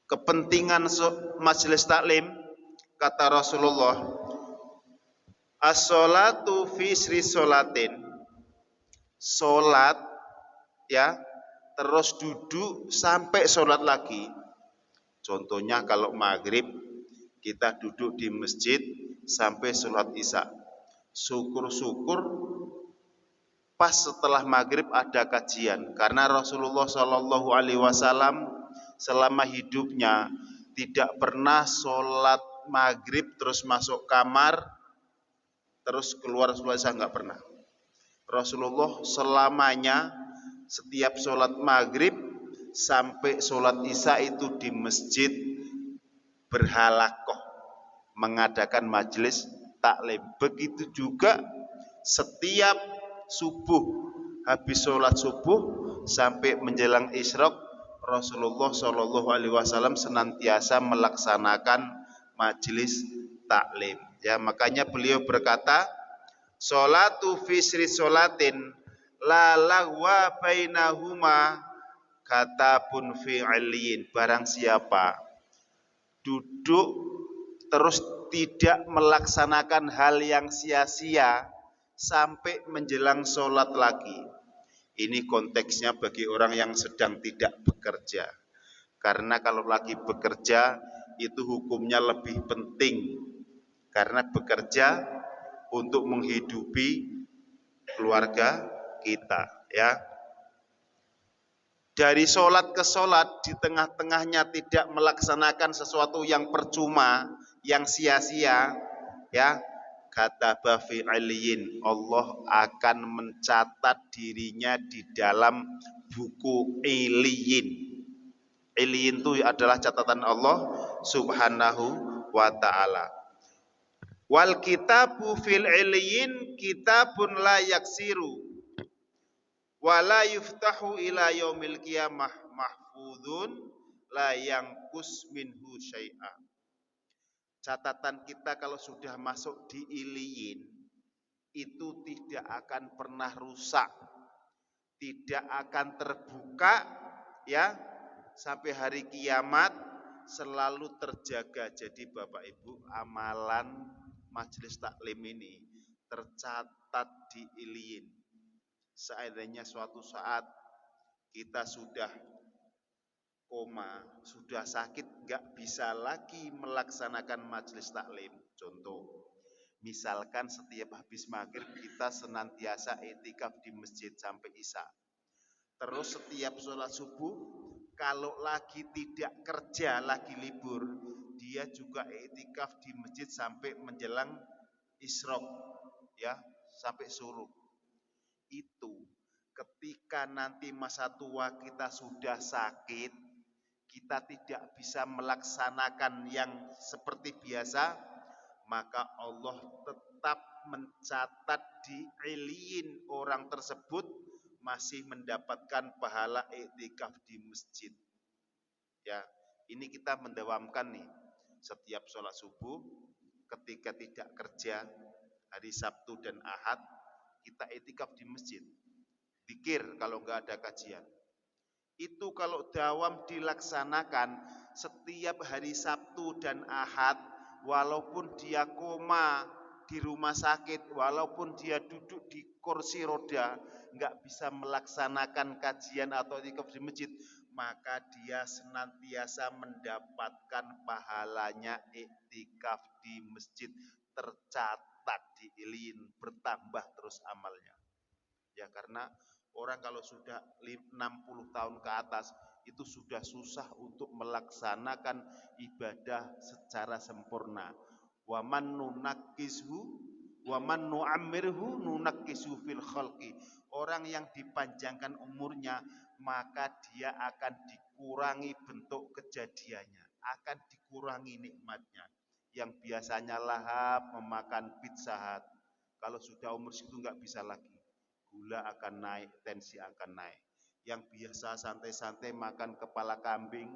kepentingan majelis taklim, kata Rasulullah, as-sholatu fi sri sholatin, sholat ya, terus duduk sampai sholat lagi. Contohnya kalau maghrib kita duduk di masjid sampai sholat isya. Syukur-syukur pas setelah maghrib ada kajian, karena Rasulullah Shallallahu Alaihi Wasallam selama hidupnya tidak pernah sholat maghrib terus masuk kamar terus keluar sholat isya, nggak pernah. Rasulullah selamanya setiap sholat maghrib sampai sholat isya itu di masjid berhalakoh, mengadakan majelis taklim. Begitu juga setiap subuh, habis sholat subuh sampai menjelang isyraq, Rasulullah Shallallahu Alaihi Wasallam senantiasa melaksanakan majelis taklim. Ya, makanya beliau berkata, sholatu fi sri sholatin la lagwa bainahuma katabun fi aliyin. Barang siapa duduk terus tidak melaksanakan hal yang sia-sia sampai menjelang sholat lagi. Ini konteksnya bagi orang yang sedang tidak bekerja. Karena kalau lagi bekerja itu hukumnya lebih penting. Karena bekerja untuk menghidupi keluarga kita, ya. Dari sholat ke sholat, di tengah-tengahnya tidak melaksanakan sesuatu yang percuma, yang sia-sia, ya, kata fi aliyin, Allah akan mencatat dirinya di dalam buku iliyin. Iliyin itu adalah catatan Allah Subhanahu wa ta'ala. Wal kitabu fil iliyin kitabun la yaksiru wala yuftahu ila yaumil qiyamah mahfudun la yangkus minhu syai'a. Catatan kita kalau sudah masuk di iliyin itu tidak akan pernah rusak, tidak akan terbuka, ya, sampai hari kiamat, selalu terjaga. Jadi Bapak Ibu, amalan majelis taklim ini tercatat di iliyin. Seandainya suatu saat kita sudah koma, sudah sakit, nggak bisa lagi melaksanakan majelis taklim. Contoh, misalkan setiap habis maghrib kita senantiasa i'tikaf di masjid sampai isya. Terus setiap sholat subuh, kalau lagi tidak kerja, lagi libur, dia juga i'tikaf di masjid sampai menjelang isyraq, ya, sampai suruh. Itu ketika nanti masa tua kita sudah sakit, kita tidak bisa melaksanakan yang seperti biasa, maka Allah tetap mencatat di iliyin orang tersebut masih mendapatkan pahala i'tikaf di masjid. Ya, ini kita mendawamkan nih, setiap sholat subuh, ketika tidak kerja, hari Sabtu dan Ahad, kita i'tikaf di masjid, zikir kalau nggak ada kajian. Itu kalau dawam dilaksanakan setiap hari Sabtu dan Ahad, walaupun dia koma di rumah sakit, walaupun dia duduk di kursi roda, nggak bisa melaksanakan kajian atau i'tikaf di masjid, maka dia senantiasa mendapatkan pahalanya i'tikaf di masjid, tercatat di iliyin, bertambah terus amalnya. Ya, karena orang kalau sudah 60 tahun ke atas itu sudah susah untuk melaksanakan ibadah secara sempurna. Wa man nunakkishu wa man nu'ammirhu nunakkishu fil khalqi. Orang yang dipanjangkan umurnya, maka dia akan dikurangi bentuk kejadiannya, akan dikurangi nikmatnya. Yang biasanya lahap memakan pizza hut, kalau sudah umur segitu nggak bisa lagi. Gula akan naik, tensi akan naik. Yang biasa santai-santai makan kepala kambing,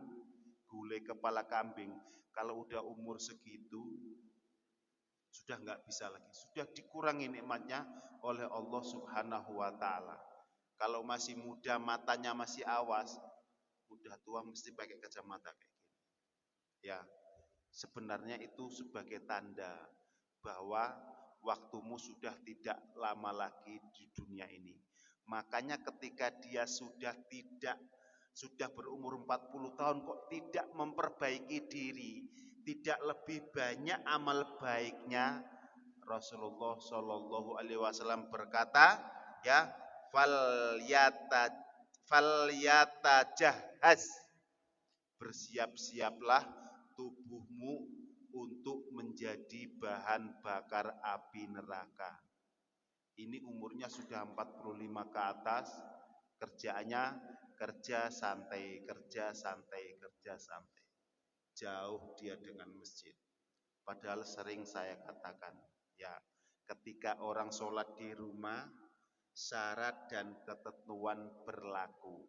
gulai kepala kambing, kalau udah umur segitu sudah nggak bisa lagi, sudah dikurangi nikmatnya oleh Allah Subhanahu wa ta'ala. Kalau masih muda matanya masih awas, udah tua mesti pakai kacamata kayak gini. Ya, sebenarnya itu sebagai tanda bahwa waktumu sudah tidak lama lagi di dunia ini. Makanya ketika dia sudah berumur 40 tahun kok tidak memperbaiki diri, tidak lebih banyak amal baiknya, Rasulullah Shallallahu Alaihi Wasallam berkata, ya, fal yata jahaz, bersiap-siaplah tubuhmu untuk menjadi bahan bakar api neraka. Ini umurnya sudah 45 ke atas, kerjaannya kerja santai, kerja santai, kerja santai. Jauh dia dengan masjid. Padahal sering saya katakan, ya, ketika orang sholat di rumah, syarat dan ketentuan berlaku.